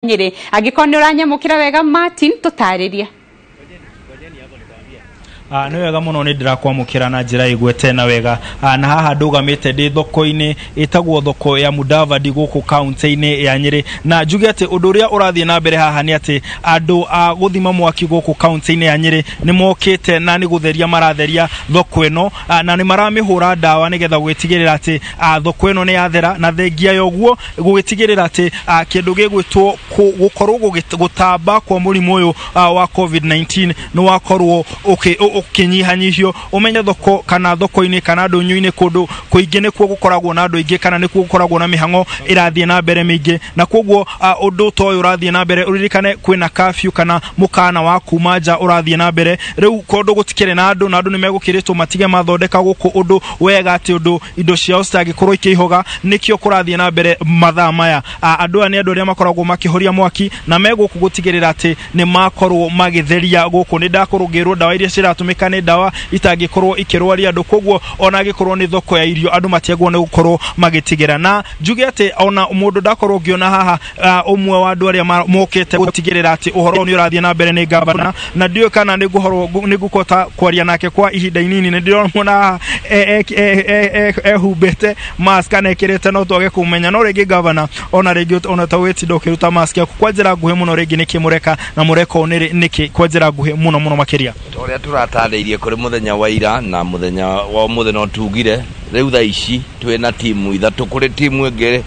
Nyeri agikoni uranyamukira wega Martin tutariria ni wega muno ni ndirakwamukira na njira igwete na wega na haha ndugamite ndi thoko-ini itagwo thoko ya Mudavadi guku county-ini ya Nyeri na njuge ati undu uria urathie na mbere haha ni ati andu a guthima mwaki guku county-ini ya Nyeri ni mokite na ni gutheria maratheria thoko ino na ni maramihura ndawa nigetha gwitigirira ati thoko ino ni yathera na thengia yoguo gwitigirira ati kindu gigwitwo gukorwo gutamba kwa murimu uyu wa COVID-19 no wakorwo kinyihanyihio umenya thoko kana thoko-ini kana ndunyu-ini kundu kuingi nikuo gukoragwo na andu ingi kana nikuo gukoragwo na mihango irathie na mbere mingi na koguo undu toyo urathie na mbere uririkane kwina curfew kana mukana wa kuma nja urathie na mbere riu kundu gutikire na andu nimegukiritwo matige mathondeka guku undu wega ati undu indo ciao citagikorwo ikihoga nikio kurathie na mbere mathaa maya andu ani andu aria makoragwo makihoria mwaki na meguku gutigirira ati ni makorwo magitheria guku ni ndakorugirwo ndawa iria ciratumika ni ndawa itagikorwo ikirwaria andu koguo ona gikorwo ni thoko ya irio andu matiagwo ni gukorwo magitigera na njuge ati ona mundu ndakorwo ngiona haha umwe wa andu aria mokite gutigirira ati uhoro ni urathie na mbere ni gavana na ndio kana ni guhoro ni gukota kwaria nake kwa ihinda inini ni ndirona hubete mask na ekirete no toge kumenya no regi gavana ona regi ona taweti ndokiruta mask yaku kwa njira nguhe muno regi nikimureka na mureko niki kwa njira nguhe muno makiria toria turatarĩirie kuri muthenya wa ira na muthenya wa muthenya no tugire riu tha ici twina timu ithatu kuri timu ingĩ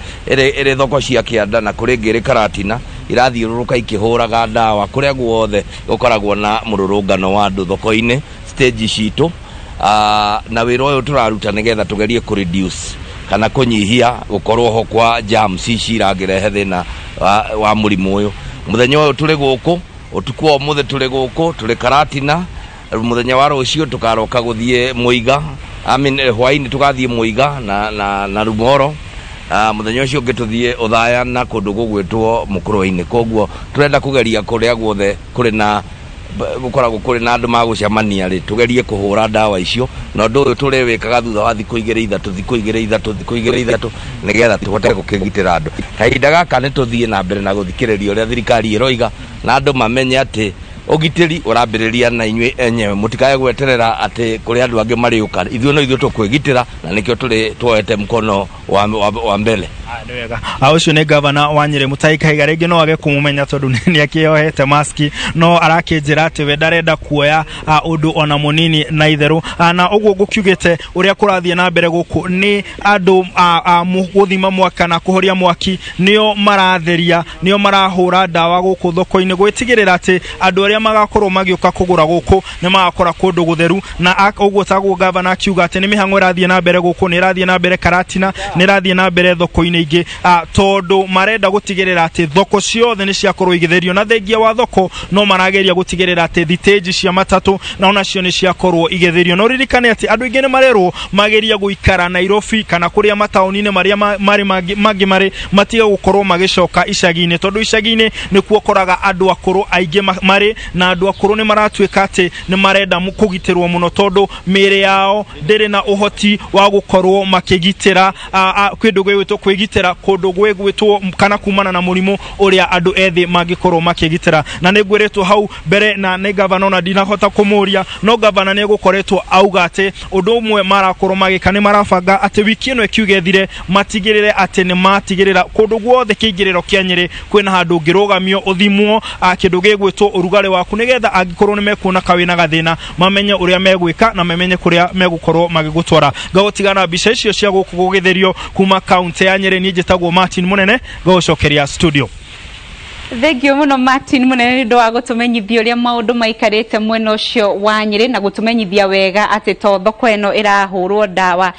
iri thoko cia Kianda na kuri ngiri Karatina irathiũrũrũka ikihũraga ndawa kuria guothe gukoragwo na mururungano wa andu thoko-ini stage citu na wĩra ũyũ turaruta nigetha tugerie ku reduce kana kunyihia gukorwo ho kwa germs cirangirehe thina wa murimu ũyũ muthenya ũyũ turi guku utuku wa muthe turi guku turi Karatina muthenya wa rucio tukaroka guthie Muiga hwaini tugathie Muiga na Rumoro muthenya ucio ngituthie Uthaya na kundu gugwitwo Mukurwa-ini koguo turenda kugeria kuria guothe kuri na gukoragwo kuri na andu magucemania ri tugerie kuhura ndawa icio na ndu uyu turiwikaga thutha wa thiku igiri ithatu nigetha tuhote gukigitira andu kahinda gaka ni tuthie na mbere na guthikiriria uria thirikari iroiga na andu mamenye ati ugitiri urambiriria na inywe enyewe mutikaye gweterera ati kuri andu angi mariuka ithuo no ithuo tukwigitira na nikio turi tuoete mkono wa mbele wega ucio ni gavana wa Nyeri Mutaika Higa rigi no age kumumenya tondu ni akiohete maski no arakinjira ati we ndarenda kuoya undu ona munini na itheru na uguo gukiugite uria kurathie na mbere guku ni andu guthima mwaka na kuhoria mwaki nio maratheria nio marahura ndawa guku thoko-ini gwitigirira ati andu aria magakorwo magiuka kugura guku ni magakora kundu gutheru na uguo taguo gavana akiuga ati ni mihango irathie na mbere guku ni irathie na mbere Karatina ni irathie na mbere thoko-ini ingi tondu marenda gutigirira ati thoko ciothe ni ciakorwo igitherio na thengia wa thoko no marageria gutigirira ati thiteji cia matatu na ona cio ni ciakorwo igitherio no ririkane ati andu ingi ni marerwo mageria guikara Nairobi kana kuria matauni-ini maria magi mari matiga gukorwo magicoka icagi-ini tondu icagi-ini ni kuokoraga andu akuru aingi mari na andu akuru ni maratuika ati ni marenda kugitirwo muno tondu mire yao ndiri na uhoti wa gukorwo makigitira kwindu gwitwo kwigitira kundu gwitwo kana kumana na murimu uria andu ethi magikorwo makigitira na nigwiretwo hau mbere na ni gavana na dinahota kumuria no gavana ni gukoretwo auga ati undu umwe marakorwo magikani marabanga ati wiki ino ikiugethire matigirire ati ni matigirira kundu guothe kiingiriro kia Nyeri kwina handu ngirugamio uthimwo kindu gigwitwo urugari waku nigetha angikorwo ni mekuona kawina gathina mamenye uria megwika na mamenye kuria megukorwo magigutwara gagotigana bica icio cia guku gugitherio kuma county ya Nyeri ni njitagwo Martin Munene gocokeria studio. Thank you muno Martin Munene ndo agutumenyithia uria maundu maikarite mwena ucio wa Nyeri na gutumenyithia wega ati to thoko eno irahurwo ndawa.